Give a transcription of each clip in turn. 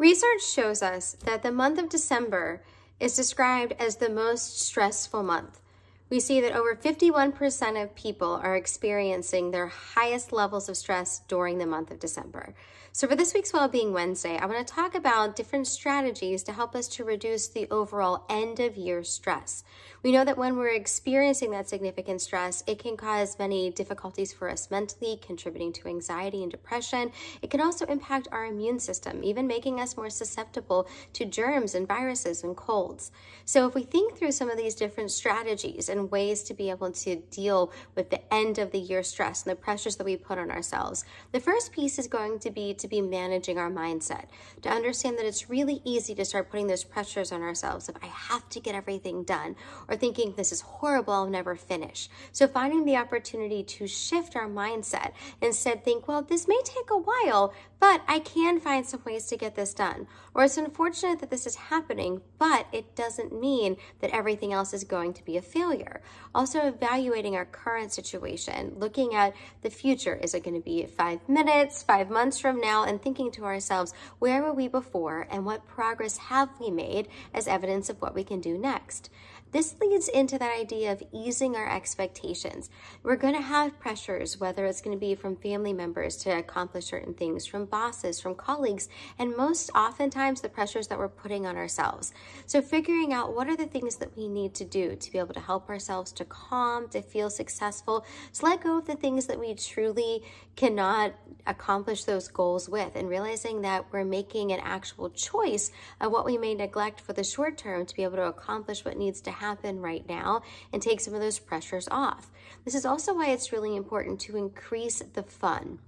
Research shows us that the month of December is described as the most stressful month. We see that over 51% of people are experiencing their highest levels of stress during the month of December. So for this week's Wellbeing Wednesday, I want to talk about different strategies to help us to reduce the overall end-of-year stress. We know that when we're experiencing that significant stress, it can cause many difficulties for us mentally, contributing to anxiety and depression. It can also impact our immune system, even making us more susceptible to germs and viruses and colds. So if we think through some of these different strategies and ways to be able to deal with the end of the year stress and the pressures that we put on ourselves, the first piece is going to be managing our mindset, to understand that it's really easy to start putting those pressures on ourselves of I have to get everything done, or thinking this is horrible, I'll never finish. So finding the opportunity to shift our mindset, instead think, well, this may take a while, but I can find some ways to get this done. Or it's unfortunate that this is happening, but it doesn't mean that everything else is going to be a failure. Also evaluating our current situation, looking at the future. Is it going to be 5 minutes, 5 months from now, and thinking to ourselves, where were we before and what progress have we made as evidence of what we can do next? This leads into that idea of easing our expectations. We're going to have pressures, whether it's going to be from family members to accomplish certain things, from bosses, from colleagues, and most oftentimes the pressures that we're putting on ourselves. So figuring out what are the things that we need to do to be able to help ourselves to calm, to feel successful, to let go of the things that we truly cannot accomplish those goals with, and realizing that we're making an actual choice of what we may neglect for the short term to be able to accomplish what needs to happen right now and take some of those pressures off. This is also why it's really important to increase the fun.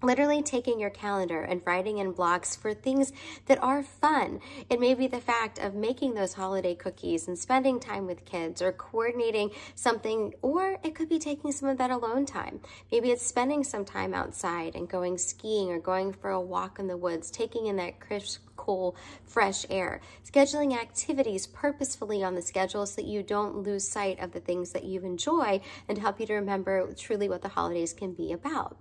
Literally taking your calendar and writing in blocks for things that are fun. It may be the fact of making those holiday cookies and spending time with kids, or coordinating something, or it could be taking some of that alone time. Maybe it's spending some time outside and going skiing or going for a walk in the woods, taking in that crisp, cool, fresh air. Scheduling activities purposefully on the schedule so that you don't lose sight of the things that you enjoy and help you to remember truly what the holidays can be about.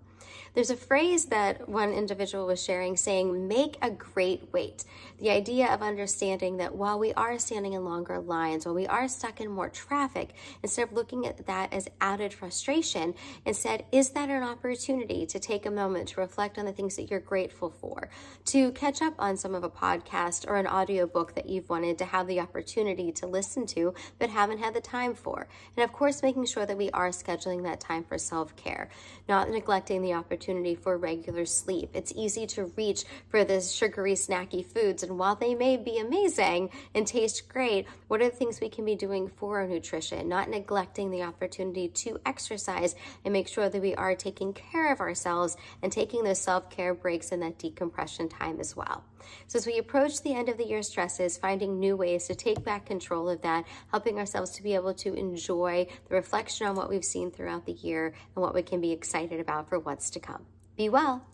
There's a phrase that one individual was sharing saying, make a great wait. The idea of understanding that while we are standing in longer lines, while we are stuck in more traffic, instead of looking at that as added frustration, instead, is that an opportunity to take a moment to reflect on the things that you're grateful for, to catch up on some of a podcast or an audiobook that you've wanted to have the opportunity to listen to but haven't had the time for. And of course, making sure that we are scheduling that time for self-care, not neglecting the opportunity for regular sleep. It's easy to reach for this sugary, snacky foods, and while they may be amazing and taste great, what are the things we can be doing for our nutrition? Not neglecting the opportunity to exercise and make sure that we are taking care of ourselves and taking those self-care breaks and that decompression time as well. So as we approach the end of the year stresses, finding new ways to take back control of that, helping ourselves to be able to enjoy the reflection on what we've seen throughout the year and what we can be excited about for what's to come. Be well.